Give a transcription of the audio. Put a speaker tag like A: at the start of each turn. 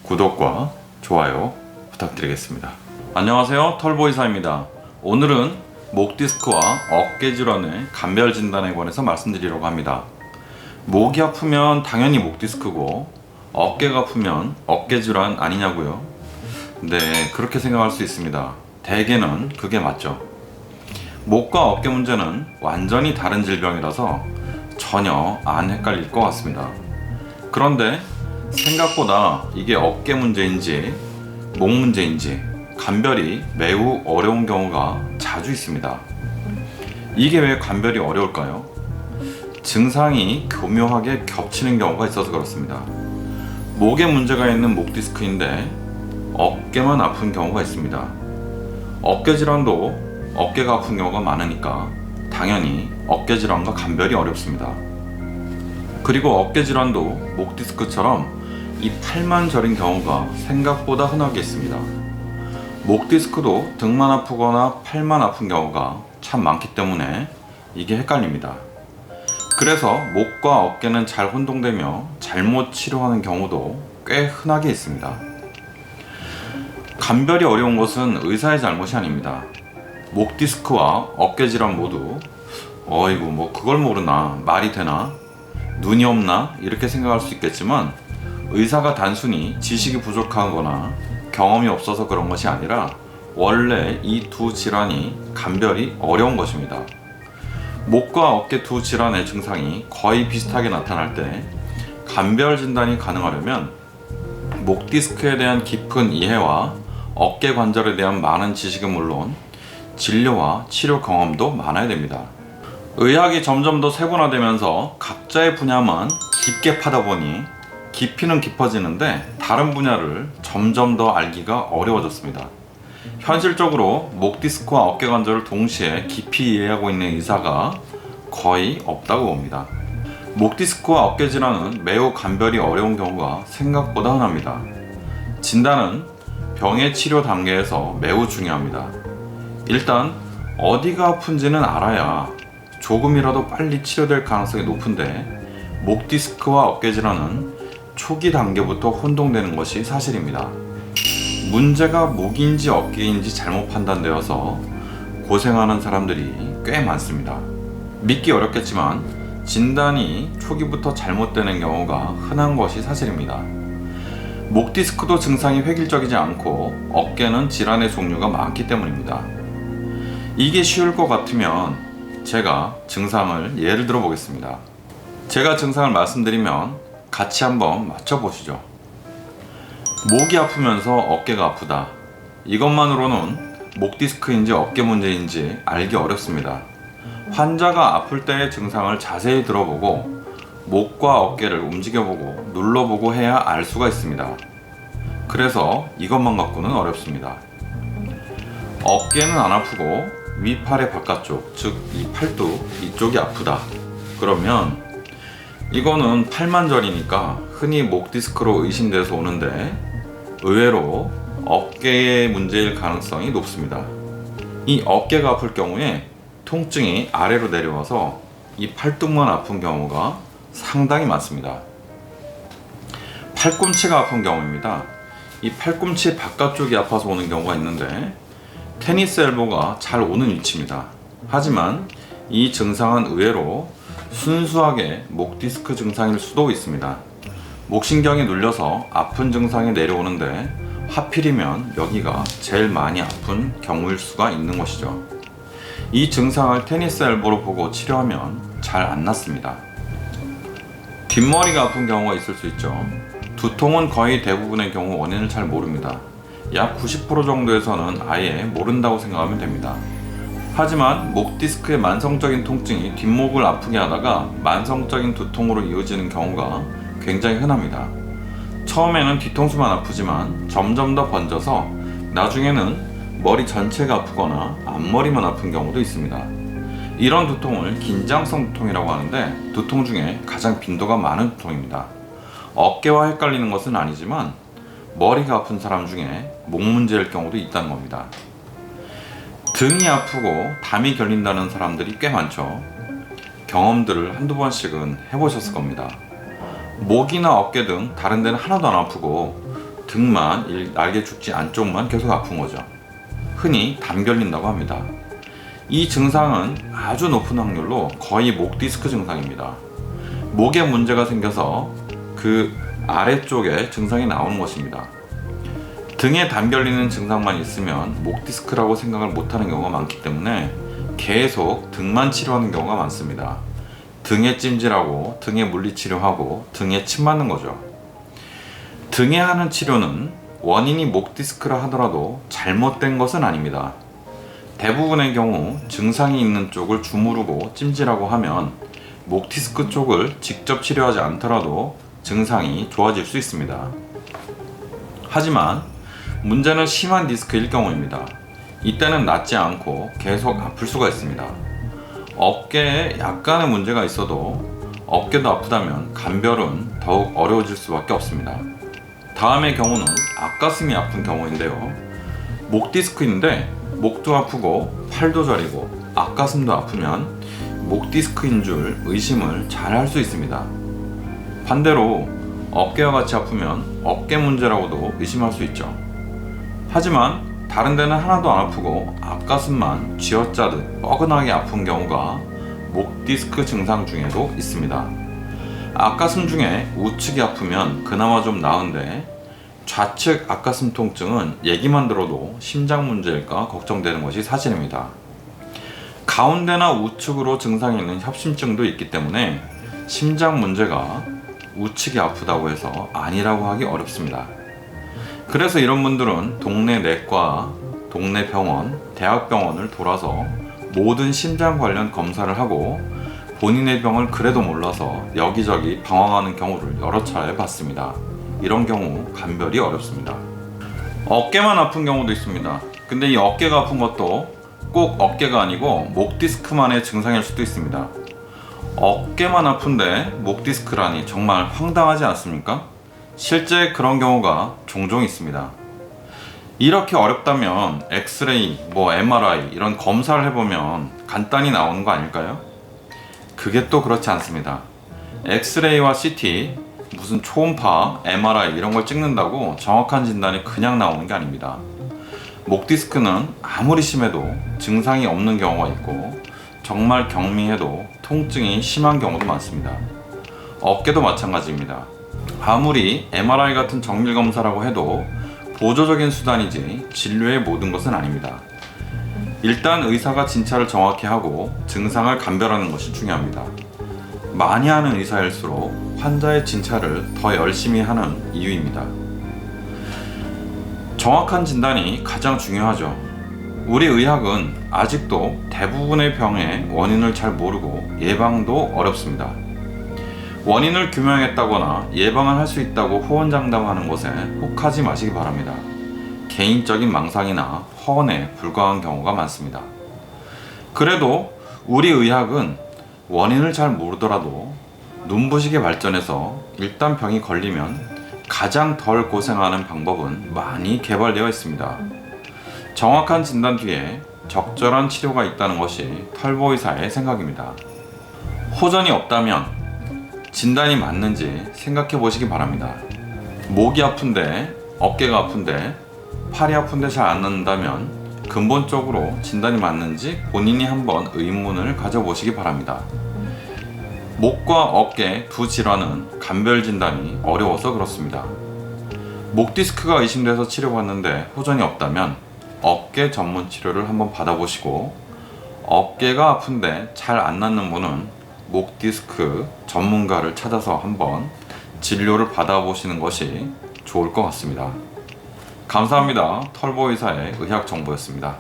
A: 구독과 좋아요 부탁드리겠습니다. 안녕하세요, 털보이사입니다. 오늘은 목 디스크와 어깨 질환의 감별 진단에 관해서 말씀드리려고 합니다. 목이 아프면 당연히 목 디스크고 어깨가 아프면 어깨 질환 아니냐고요? 네, 그렇게 생각할 수 있습니다. 대개는 그게 맞죠. 목과 어깨 문제는 완전히 다른 질병이라서 전혀 안 헷갈릴 것 같습니다. 그런데 생각보다 이게 어깨 문제인지 목 문제인지 감별이 매우 어려운 경우가 자주 있습니다. 이게 왜 감별이 어려울까요? 증상이 교묘하게 겹치는 경우가 있어서 그렇습니다. 목에 문제가 있는 목 디스크인데 어깨만 아픈 경우가 있습니다. 어깨 질환도 어깨가 아픈 경우가 많으니까 당연히 어깨 질환과 감별이 어렵습니다. 그리고 어깨 질환도 목 디스크처럼 이 팔만 저린 경우가 생각보다 흔하게 있습니다. 목 디스크도 등만 아프거나 팔만 아픈 경우가 참 많기 때문에 이게 헷갈립니다. 그래서 목과 어깨는 잘 혼동되며 잘못 치료하는 경우도 꽤 흔하게 있습니다. 감별이 어려운 것은 의사의 잘못이 아닙니다. 목 디스크와 어깨 질환 모두 어이구 뭐 그걸 모르나, 말이 되나, 눈이 없나 이렇게 생각할 수 있겠지만 의사가 단순히 지식이 부족하거나 경험이 없어서 그런 것이 아니라 원래 이 두 질환이 감별이 어려운 것입니다. 목과 어깨 두 질환의 증상이 거의 비슷하게 나타날 때 감별 진단이 가능하려면 목 디스크에 대한 깊은 이해와 어깨 관절에 대한 많은 지식은 물론 진료와 치료 경험도 많아야 됩니다. 의학이 점점 더 세분화되면서 각자의 분야만 깊게 파다 보니 깊이는 깊어지는데 다른 분야를 점점 더 알기가 어려워졌습니다. 현실적으로 목 디스크와 어깨 관절을 동시에 깊이 이해하고 있는 의사가 거의 없다고 봅니다. 목 디스크와 어깨 질환은 매우 감별이 어려운 경우가 생각보다 흔합니다. 진단은 병의 치료 단계에서 매우 중요합니다. 일단 어디가 아픈지는 알아야 조금이라도 빨리 치료될 가능성이 높은데 목 디스크와 어깨 질환은 초기 단계부터 혼동되는 것이 사실입니다. 문제가 목인지 어깨인지 잘못 판단되어서 고생하는 사람들이 꽤 많습니다. 믿기 어렵겠지만 진단이 초기부터 잘못되는 경우가 흔한 것이 사실입니다. 목 디스크도 증상이 획일적이지 않고 어깨는 질환의 종류가 많기 때문입니다. 이게 쉬울 것 같으면 제가 증상을 예를 들어 보겠습니다. 제가 증상을 말씀드리면 같이 한번 맞춰보시죠. 목이 아프면서 어깨가 아프다. 이것만으로는 목 디스크인지 어깨 문제인지 알기 어렵습니다. 환자가 아플 때의 증상을 자세히 들어보고 목과 어깨를 움직여보고 눌러보고 해야 알 수가 있습니다. 그래서 이것만 갖고는 어렵습니다. 어깨는 안 아프고 위팔의 바깥쪽, 즉 이 팔뚝 이쪽이 아프다. 그러면 이거는 팔만절이니까 흔히 목 디스크로 의심돼서 오는데 의외로 어깨의 문제일 가능성이 높습니다. 이 어깨가 아플 경우에 통증이 아래로 내려와서 이 팔뚝만 아픈 경우가 상당히 많습니다. 팔꿈치가 아픈 경우입니다. 이 팔꿈치 바깥쪽이 아파서 오는 경우가 있는데 테니스 엘보가 잘 오는 위치입니다. 하지만 이 증상은 의외로 순수하게 목 디스크 증상일 수도 있습니다. 목신경이 눌려서 아픈 증상이 내려오는데 하필이면 여기가 제일 많이 아픈 경우일 수가 있는 것이죠. 이 증상을 테니스 엘보로 보고 치료하면 잘 안 낫습니다. 뒷머리가 아픈 경우가 있을 수 있죠. 두통은 거의 대부분의 경우 원인을 잘 모릅니다. 약 90% 정도에서는 아예 모른다고 생각하면 됩니다. 하지만 목 디스크의 만성적인 통증이 뒷목을 아프게 하다가 만성적인 두통으로 이어지는 경우가 굉장히 흔합니다. 처음에는 뒤통수만 아프지만 점점 더 번져서 나중에는 머리 전체가 아프거나 앞머리만 아픈 경우도 있습니다. 이런 두통을 긴장성 두통이라고 하는데 두통 중에 가장 빈도가 많은 두통입니다. 어깨와 헷갈리는 것은 아니지만 머리가 아픈 사람 중에 목 문제일 경우도 있다는 겁니다. 등이 아프고 담이 결린다는 사람들이 꽤 많죠. 경험들을 한두 번씩은 해보셨을 겁니다. 목이나 어깨 등 다른 데는 하나도 안 아프고 등만, 날개 축지 안쪽만 계속 아픈 거죠. 흔히 담결린다고 합니다. 이 증상은 아주 높은 확률로 거의 목 디스크 증상입니다. 목에 문제가 생겨서 그 아래쪽에 증상이 나오는 것입니다. 등에 담결리는 증상만 있으면 목 디스크라고 생각을 못하는 경우가 많기 때문에 계속 등만 치료하는 경우가 많습니다. 등에 찜질하고 등에 물리치료하고 등에 침 맞는 거죠. 등에 하는 치료는 원인이 목 디스크라 하더라도 잘못된 것은 아닙니다. 대부분의 경우 증상이 있는 쪽을 주무르고 찜질하고 하면 목 디스크 쪽을 직접 치료하지 않더라도 증상이 좋아질 수 있습니다. 하지만 문제는 심한 디스크일 경우입니다. 이때는 낫지 않고 계속 아플 수가 있습니다. 어깨에 약간의 문제가 있어도 어깨도 아프다면 간별은 더욱 어려워질 수밖에 없습니다. 다음의 경우는 앞가슴이 아픈 경우인데요. 목 디스크인데 목도 아프고 팔도 저리고 앞가슴도 아프면 목 디스크인 줄 의심을 잘 할 수 있습니다. 반대로 어깨와 같이 아프면 어깨 문제라고도 의심할 수 있죠. 하지만 다른 데는 하나도 안 아프고 앞가슴만 쥐어짜듯 뻐근하게 아픈 경우가 목 디스크 증상 중에도 있습니다. 앞가슴 중에 우측이 아프면 그나마 좀 나은데 좌측 앞가슴 통증은 얘기만 들어도 심장 문제일까 걱정되는 것이 사실입니다. 가운데나 우측으로 증상이 있는 협심증도 있기 때문에 심장 문제가 우측이 아프다고 해서 아니라고 하기 어렵습니다. 그래서 이런 분들은 동네 내과, 동네 병원, 대학병원을 돌아서 모든 심장 관련 검사를 하고 본인의 병을 그래도 몰라서 여기저기 방황하는 경우를 여러 차례 봤습니다. 이런 경우 감별이 어렵습니다. 어깨만 아픈 경우도 있습니다. 근데 이 어깨가 아픈 것도 꼭 어깨가 아니고 목 디스크만의 증상일 수도 있습니다. 어깨만 아픈데 목 디스크라니 정말 황당하지 않습니까? 실제 그런 경우가 종종 있습니다. 이렇게 어렵다면 엑스레이, MRI 이런 검사를 해보면 간단히 나오는 거 아닐까요? 그게 또 그렇지 않습니다. 엑스레이와 CT, 무슨 초음파, MRI 이런 걸 찍는다고 정확한 진단이 그냥 나오는 게 아닙니다. 목 디스크는 아무리 심해도 증상이 없는 경우가 있고 정말 경미해도 통증이 심한 경우도 많습니다. 어깨도 마찬가지입니다. 아무리 MRI 같은 정밀 검사라고 해도 보조적인 수단이지 진료의 모든 것은 아닙니다. 일단 의사가 진찰을 정확히 하고 증상을 감별하는 것이 중요합니다. 많이 하는 의사일수록 환자의 진찰을 더 열심히 하는 이유입니다. 정확한 진단이 가장 중요하죠. 우리 의학은 아직도 대부분의 병의 원인을 잘 모르고 예방도 어렵습니다. 원인을 규명했다거나 예방을 할 수 있다고 호언장담하는 것에 혹하지 마시기 바랍니다. 개인적인 망상이나 허언에 불과한 경우가 많습니다. 그래도 우리 의학은 원인을 잘 모르더라도 눈부시게 발전해서 일단 병이 걸리면 가장 덜 고생하는 방법은 많이 개발되어 있습니다. 정확한 진단 뒤에 적절한 치료가 있다는 것이 털보의사의 생각입니다. 호전이 없다면 진단이 맞는지 생각해 보시기 바랍니다. 목이 아픈데, 어깨가 아픈데, 팔이 아픈데 잘 안 낫는다면 근본적으로 진단이 맞는지 본인이 한번 의문을 가져보시기 바랍니다. 목과 어깨 두 질환은 감별 진단이 어려워서 그렇습니다. 목 디스크가 의심돼서 치료받는데 호전이 없다면 어깨 전문 치료를 한번 받아보시고, 어깨가 아픈데 잘 안 낫는 분은 목 디스크 전문가를 찾아서 한번 진료를 받아보시는 것이 좋을 것 같습니다. 감사합니다. 털보의사의 의학 정보였습니다.